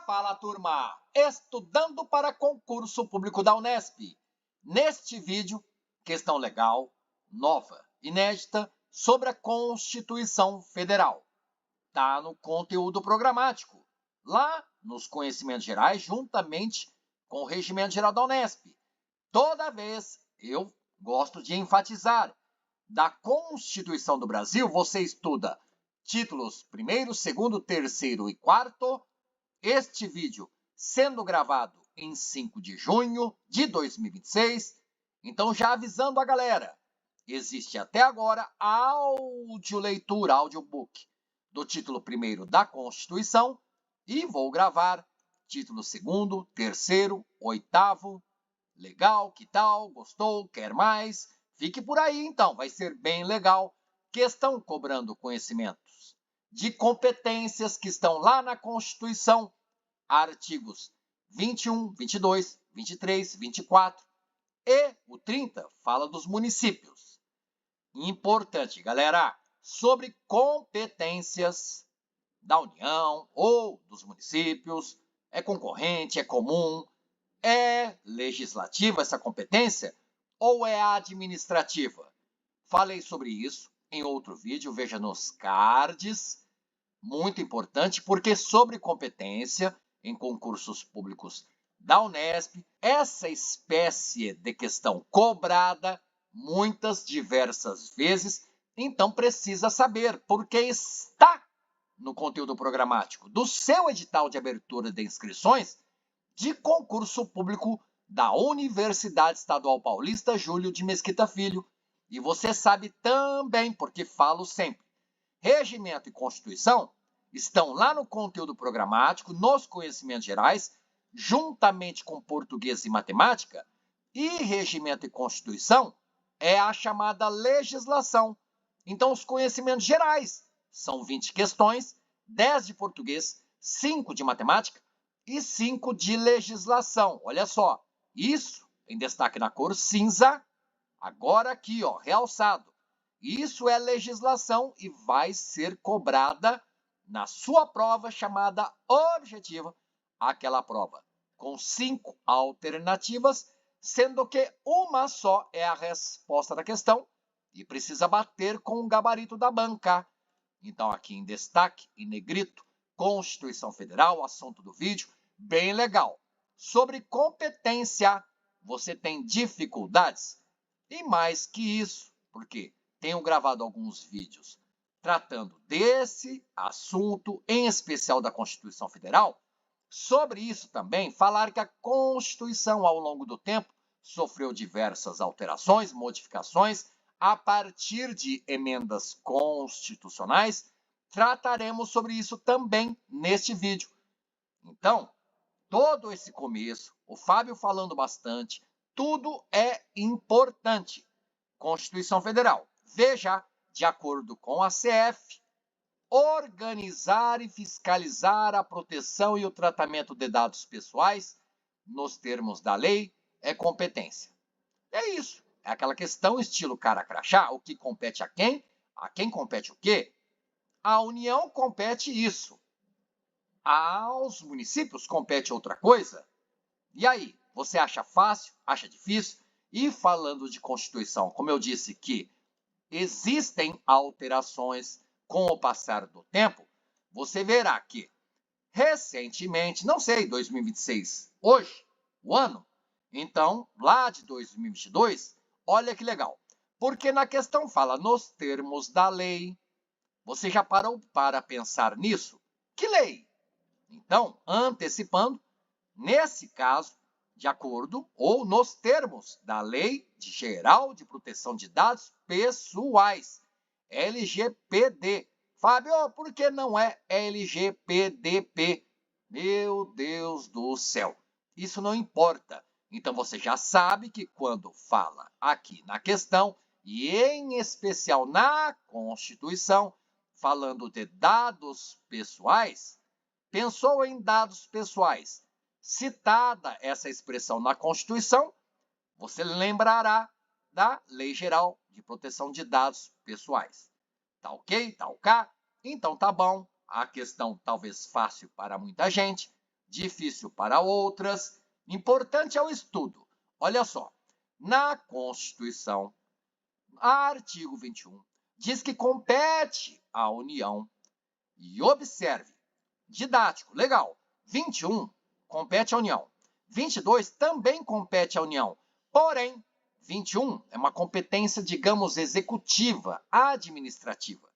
Fala, turma! Estudando para concurso público da Unesp. Neste vídeo, questão legal, nova, inédita, sobre a Constituição Federal. Está no conteúdo programático, lá nos conhecimentos gerais, juntamente com o Regimento Geral da Unesp. Toda vez eu gosto de enfatizar, da Constituição do Brasil, você estuda títulos 1º, 2º, 3º e 4º. Este vídeo sendo gravado em 5 de junho de 2026. Então, já avisando a galera, existe até agora audioleitura, audiobook, do título 1º da Constituição, e vou gravar título 2º, 3º, 8º. Legal, que tal? Gostou? Quer mais? Fique por aí, então, vai ser bem legal. Questão cobrando conhecimentos de competências que estão lá na Constituição, artigos 21, 22, 23, 24 e o 30 fala dos municípios. Importante, galera, sobre competências da União ou dos municípios, é concorrente, é comum, é legislativa essa competência ou é administrativa? Falei sobre isso em outro vídeo, veja nos cards. Muito importante, porque sobre competência em concursos públicos da Unesp, essa espécie de questão cobrada muitas, diversas vezes, então precisa saber, porque está no conteúdo programático do seu edital de abertura de inscrições de concurso público da Universidade Estadual Paulista Júlio de Mesquita Filho. E você sabe também, porque falo sempre, Regimento e Constituição estão lá no conteúdo programático, nos conhecimentos gerais, juntamente com português e matemática, e Regimento e Constituição é a chamada legislação. Então, os conhecimentos gerais são 20 questões, 10 de português, 5 de matemática e 5 de legislação. Olha só, isso em destaque na cor cinza, agora aqui, ó, realçado. Isso é legislação e vai ser cobrada na sua prova chamada objetiva, aquela prova com 5 alternativas, sendo que uma só é a resposta da questão e precisa bater com o gabarito da banca. Então, aqui em destaque, em negrito, Constituição Federal, assunto do vídeo, bem legal. Sobre competência, você tem dificuldades? E mais que isso, porque tenho gravado alguns vídeos tratando desse assunto, em especial da Constituição Federal. Sobre isso também, falar que a Constituição, ao longo do tempo, sofreu diversas alterações, modificações, a partir de emendas constitucionais. Trataremos sobre isso também neste vídeo. Então, todo esse começo, o Fábio falando bastante, tudo é importante. Constituição Federal. Veja, de acordo com a CF, organizar e fiscalizar a proteção e o tratamento de dados pessoais, nos termos da lei, é competência. É isso. É aquela questão estilo cara crachá, o que compete a quem compete o quê? A União compete isso. Aos municípios compete outra coisa. E aí, você acha fácil? Acha difícil? E falando de Constituição, como eu disse que existem alterações com o passar do tempo, você verá que recentemente, não sei, 2026, hoje, o ano, então, lá de 2022, olha que legal. Porque na questão fala nos termos da lei. Você já parou para pensar nisso? Que lei? Então, antecipando, nesse caso, de acordo ou nos termos da Lei Geral de Proteção de Dados Pessoais, LGPD. Fábio, por que não é LGPDP? Meu Deus do céu, isso não importa. Então, você já sabe que quando fala aqui na questão, e em especial na Constituição, falando de dados pessoais, pensou em dados pessoais? Citada essa expressão na Constituição, você lembrará da Lei Geral de Proteção de Dados Pessoais. Tá ok? Tá ok? Então tá bom. A questão talvez fácil para muita gente, difícil para outras. Importante é o estudo. Olha só, na Constituição, artigo 21, diz que compete à União, e observe, didático, legal, 21 compete à União, 22 também compete à União, porém, 21 é uma competência, digamos, executiva, administrativa.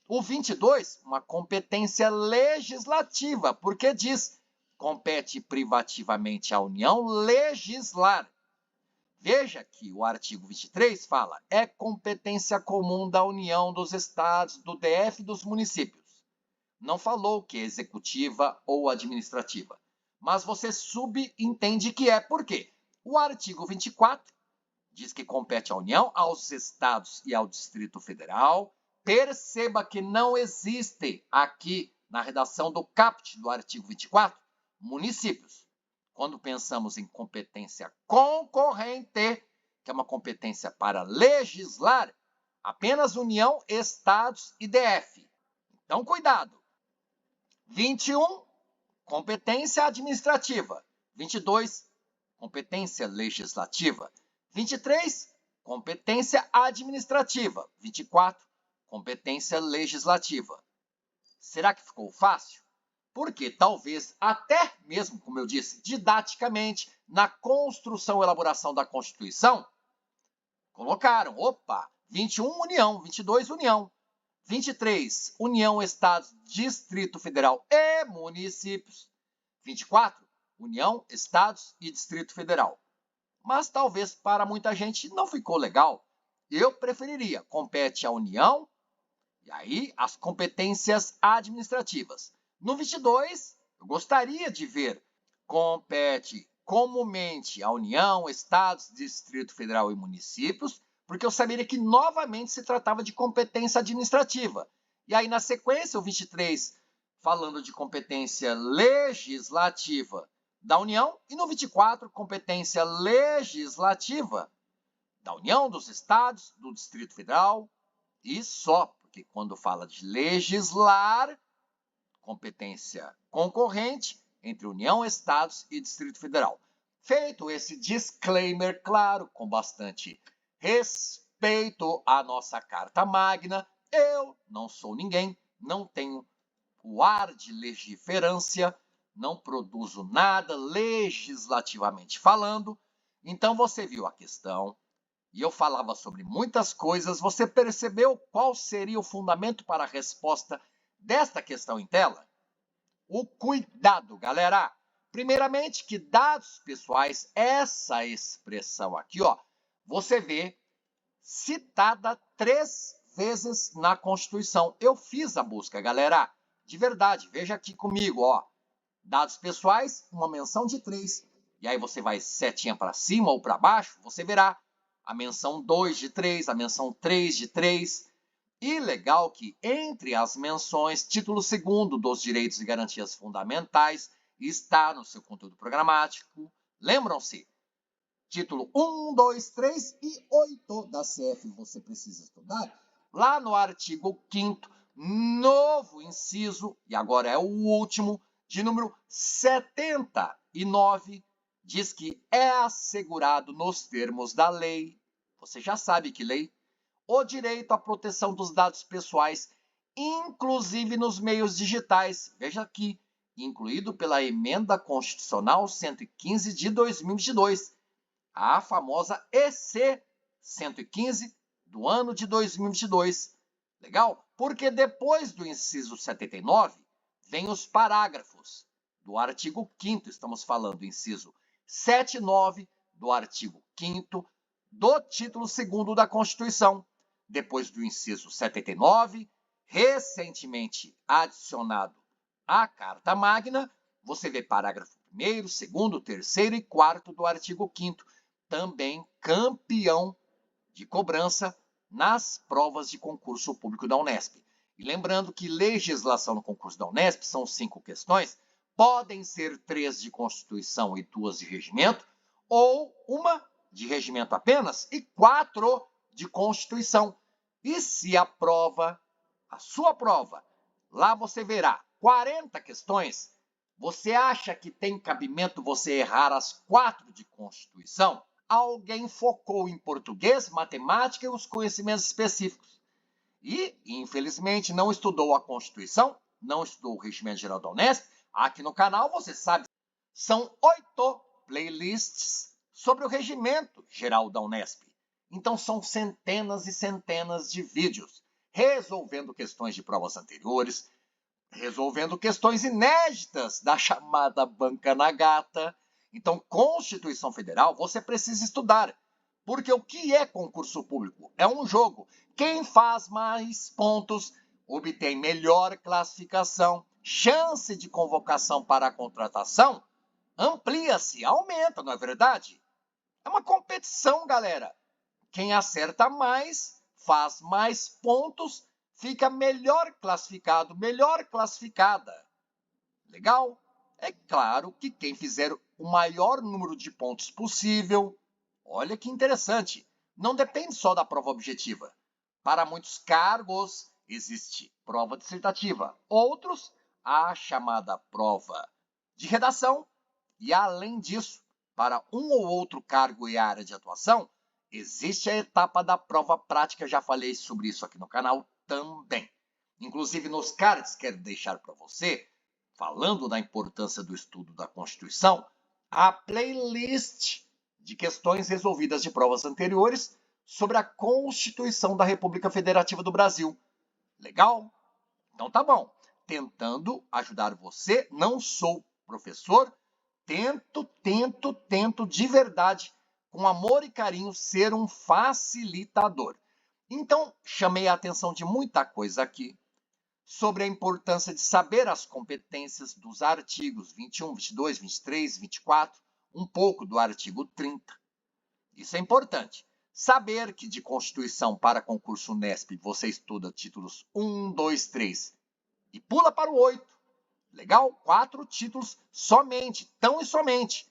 O 22, uma competência legislativa, porque diz, compete privativamente à União legislar. Veja que o artigo 23 fala, é competência comum da União, dos Estados, do DF e dos municípios. Não falou que é executiva ou administrativa, mas você subentende que é. Por quê? O artigo 24 diz que compete à União, aos Estados e ao Distrito Federal. Perceba que não existe aqui na redação do caput do artigo 24 municípios. Quando pensamos em competência concorrente, que é uma competência para legislar, apenas União, Estados e DF. Então, cuidado. 21, competência administrativa. 22, competência legislativa. 23, competência administrativa. 24, competência legislativa. Será que ficou fácil? Porque talvez até mesmo, como eu disse, didaticamente, na construção e elaboração da Constituição, colocaram, 21 União, 22 União, 23 União, Estados, Distrito Federal e municípios, 24 União, Estados e Distrito Federal. Mas talvez para muita gente não ficou legal. Eu preferiria, compete à União, e aí as competências administrativas. No 22, eu gostaria de ver, compete comumente à União, Estados, Distrito Federal e municípios, porque eu saberia que novamente se tratava de competência administrativa. E aí na sequência, o 23, falando de competência legislativa da União, e no 24, competência legislativa da União, dos Estados, do Distrito Federal, e só, porque quando fala de legislar, competência concorrente entre União, Estados e Distrito Federal. Feito esse disclaimer, claro, com bastante respeito à nossa Carta Magna, eu não sou ninguém, não tenho o ar de legiferância, não produzo nada legislativamente falando. Então você viu a questão, e eu falava sobre muitas coisas, você percebeu qual seria o fundamento para a resposta desta questão em tela? O cuidado, galera! Primeiramente, que dados pessoais, essa expressão aqui, você vê citada 3 vezes na Constituição. Eu fiz a busca, galera. De verdade, veja aqui comigo, dados pessoais, uma menção de 3. E aí você vai setinha para cima ou para baixo, você verá a menção 2 de 3, a menção 3 de 3. E legal que entre as menções, título 2º dos Direitos e Garantias Fundamentais está no seu conteúdo programático. Lembram-se? Título 1, 2, 3 e 8 da CF você precisa estudar. Lá no artigo 5º, novo inciso, e agora é o último, de número 79, diz que é assegurado nos termos da lei, você já sabe que lei, o direito à proteção dos dados pessoais, inclusive nos meios digitais. Veja aqui, incluído pela Emenda Constitucional 115 de 2022, a famosa EC 115 do ano de 2022. Legal? Porque depois do inciso 79, vem os parágrafos do artigo 5º, estamos falando do inciso 7 e 9 do artigo 5º do título 2º da Constituição. Depois do inciso 79, recentemente adicionado à Carta Magna, você vê parágrafo 1º, 2º, 3º e 4º do artigo 5º, também campeão de cobrança nas provas de concurso público da Unesp. E lembrando que legislação no concurso da Unesp são 5 questões, podem ser 3 de Constituição e 2 de regimento, ou uma de regimento apenas e 4 de Constituição. E se a sua prova, lá você verá 40 questões, Você acha que tem cabimento você errar as 4 de Constituição? Alguém focou em português, matemática e os conhecimentos específicos. E, infelizmente, não estudou a Constituição, não estudou o Regimento Geral da Unesp. Aqui no canal, você sabe, são 8 playlists sobre o Regimento Geral da Unesp. Então, são centenas e centenas de vídeos resolvendo questões de provas anteriores, resolvendo questões inéditas da chamada banca na gata. Então, Constituição Federal, você precisa estudar. Porque o que é concurso público? É um jogo. Quem faz mais pontos obtém melhor classificação, chance de convocação para a contratação amplia-se, aumenta, não é verdade? É uma competição, galera. Quem acerta mais, faz mais pontos, fica melhor classificado, melhor classificada. Legal? É claro que quem fizer o maior número de pontos possível, olha que interessante, não depende só da prova objetiva. Para muitos cargos, existe prova dissertativa. Outros, a chamada prova de redação. E, além disso, para um ou outro cargo e área de atuação, existe a etapa da prova prática. Já falei sobre isso aqui no canal também. Inclusive, nos cards, quero deixar para você, falando da importância do estudo da Constituição, a playlist de questões resolvidas de provas anteriores sobre a Constituição da República Federativa do Brasil. Legal? Então tá bom. Tentando ajudar você, não sou professor, tento de verdade, com amor e carinho, ser um facilitador. Então, chamei a atenção de muita coisa aqui sobre a importância de saber as competências dos artigos 21, 22, 23, 24, um pouco do artigo 30. Isso é importante. Saber que de Constituição para concurso Unesp você estuda títulos 1, 2, 3 e pula para o 8. Legal? 4 títulos somente, tão e somente.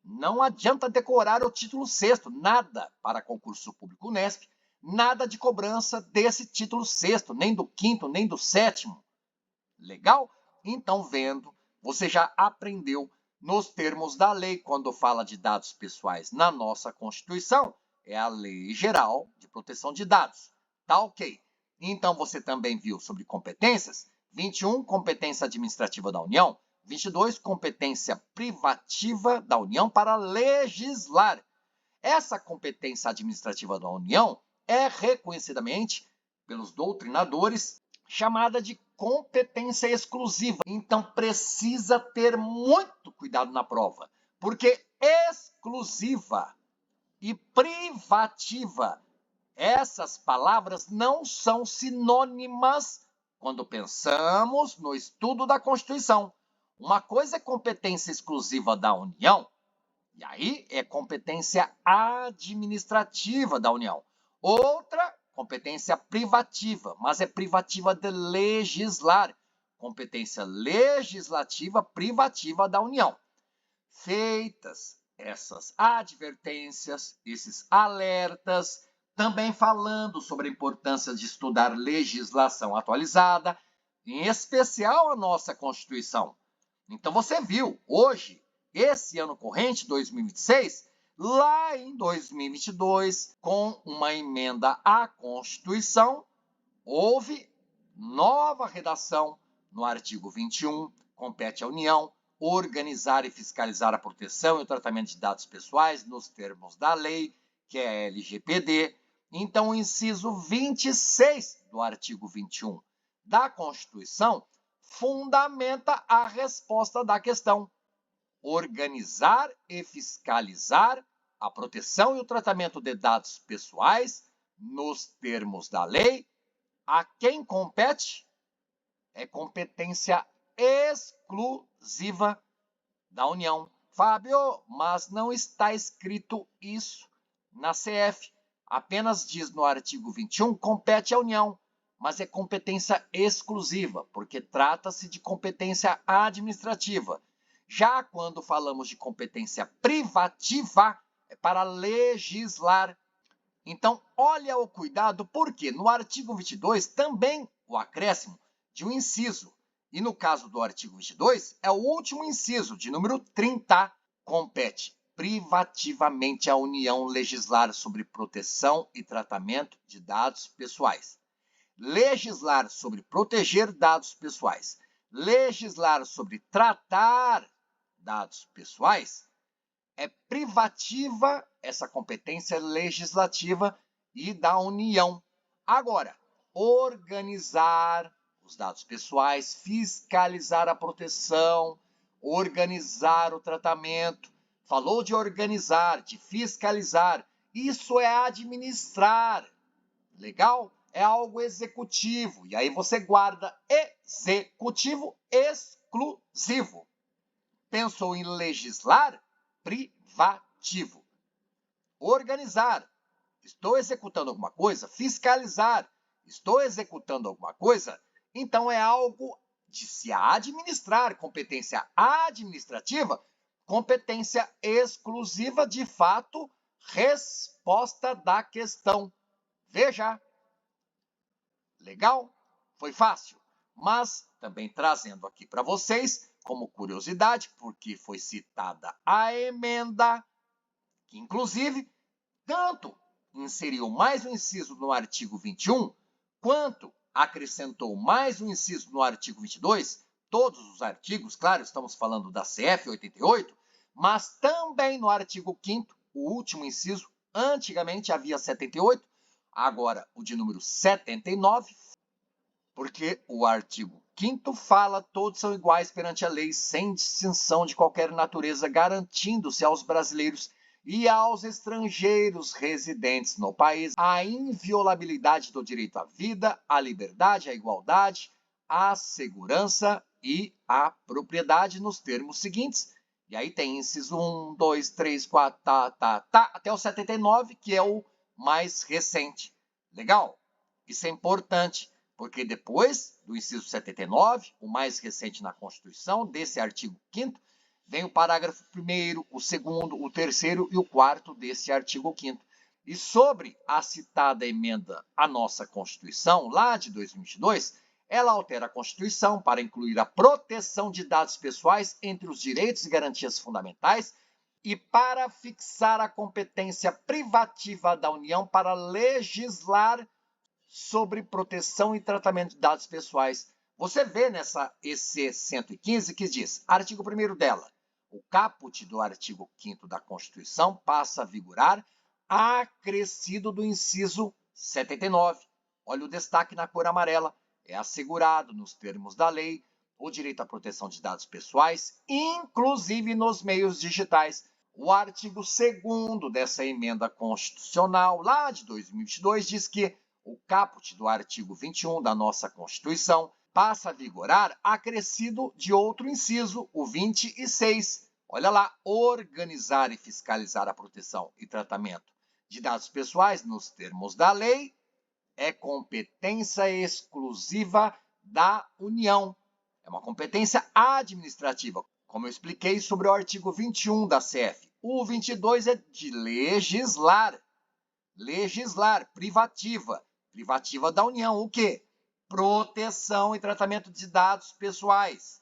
Não adianta decorar o título 6º, nada para concurso público Unesp, nada de cobrança desse título 6º, nem do 5º, nem do 7º. Legal? Então, vendo, você já aprendeu nos termos da lei, quando fala de dados pessoais na nossa Constituição, é a Lei Geral de Proteção de Dados. Tá ok? Então, você também viu sobre competências. 21, competência administrativa da União. 22, competência privativa da União para legislar. Essa competência administrativa da União é reconhecidamente, pelos doutrinadores, chamada de competência exclusiva. Então, precisa ter muito cuidado na prova, porque exclusiva e privativa, essas palavras não são sinônimas quando pensamos no estudo da Constituição. Uma coisa é competência exclusiva da União, e aí é competência administrativa da União. Outra, competência privativa, mas é privativa de legislar. Competência legislativa privativa da União. Feitas essas advertências, esses alertas, também falando sobre a importância de estudar legislação atualizada, em especial a nossa Constituição. Então você viu, hoje, esse ano corrente, 2026, lá em 2022, com uma emenda à Constituição, houve nova redação no artigo 21, compete à União organizar e fiscalizar a proteção e o tratamento de dados pessoais nos termos da lei, que é a LGPD. Então, o inciso 26 do artigo 21 da Constituição fundamenta a resposta da questão: organizar e fiscalizar a proteção e o tratamento de dados pessoais nos termos da lei. A quem compete? É competência exclusiva da União. Fábio, mas não está escrito isso na CF. Apenas diz no artigo 21, compete à União, mas é competência exclusiva, porque trata-se de competência administrativa. Já quando falamos de competência privativa, é para legislar. Então, olha o cuidado, porque no artigo 22 também o acréscimo de um inciso. E no caso do artigo 22, é o último inciso, de número 30, compete privativamente à União legislar sobre proteção e tratamento de dados pessoais. Legislar sobre proteger dados pessoais, legislar sobre tratar dados pessoais, é privativa essa competência legislativa e da União. Agora, organizar os dados pessoais, fiscalizar a proteção, organizar o tratamento. Falou de organizar, de fiscalizar. Isso é administrar. Legal? É algo executivo. E aí você guarda executivo exclusivo. Pensou em legislar? Privativo. Organizar. Estou executando alguma coisa? Fiscalizar. Estou executando alguma coisa? Então é algo de se administrar. Competência administrativa, competência exclusiva, de fato, resposta da questão. Veja. Legal? Foi fácil. Mas também trazendo aqui para vocês, como curiosidade, porque foi citada a emenda, que inclusive tanto inseriu mais um inciso no artigo 21, quanto acrescentou mais um inciso no artigo 22, todos os artigos, claro, estamos falando da CF 88, mas também no artigo 5º, o último inciso, antigamente havia 78, agora o de número 79, porque o artigo 5º fala: todos são iguais perante a lei, sem distinção de qualquer natureza, garantindo-se aos brasileiros e aos estrangeiros residentes no país a inviolabilidade do direito à vida, à liberdade, à igualdade, à segurança e à propriedade nos termos seguintes. E aí tem inciso 1, 2, 3, 4, até o 79, que é o mais recente. Legal? Isso é importante, porque depois do inciso 79, o mais recente na Constituição, desse artigo 5º, vem o parágrafo 1º, o 2º, o 3º e o 4º desse artigo 5º. E sobre a citada emenda à nossa Constituição, lá de 2022, ela altera a Constituição para incluir a proteção de dados pessoais entre os direitos e garantias fundamentais e para fixar a competência privativa da União para legislar sobre proteção e tratamento de dados pessoais. Você vê nessa EC 115 que diz, artigo 1º dela, o caput do artigo 5º da Constituição passa a vigorar acrescido do inciso 79. Olha o destaque na cor amarela. É assegurado, nos termos da lei, o direito à proteção de dados pessoais, inclusive nos meios digitais. O artigo 2º dessa emenda constitucional, lá de 2022, diz que o caput do artigo 21 da nossa Constituição passa a vigorar acrescido de outro inciso, o 26. Olha lá, organizar e fiscalizar a proteção e tratamento de dados pessoais nos termos da lei é competência exclusiva da União. É uma competência administrativa, como eu expliquei sobre o artigo 21 da CF. O 22 é de legislar. Legislar, privativa. Privativa da União. O quê? Proteção e tratamento de dados pessoais.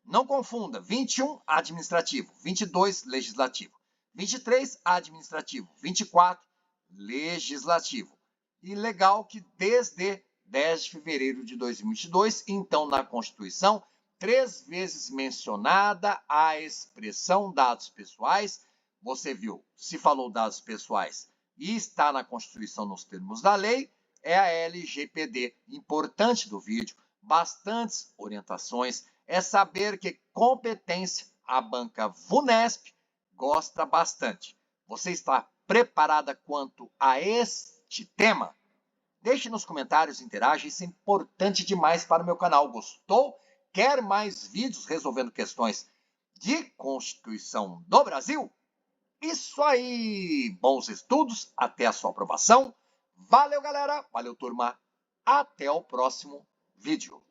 Não confunda. 21, administrativo. 22, legislativo. 23, administrativo. 24, legislativo. E legal que desde 10 de fevereiro de 2022, então na Constituição, 3 vezes mencionada a expressão dados pessoais. Você viu, se falou dados pessoais e está na Constituição nos termos da lei, é a LGPD. Importante do vídeo, bastantes orientações, é saber que competência a banca VUNESP gosta bastante. Você está preparada quanto a este tema? Deixe nos comentários, interaja, isso é importante demais para o meu canal. Gostou? Quer mais vídeos resolvendo questões de Constituição do Brasil? Isso aí! Bons estudos, até a sua aprovação. Valeu, galera! Valeu, turma! Até o próximo vídeo.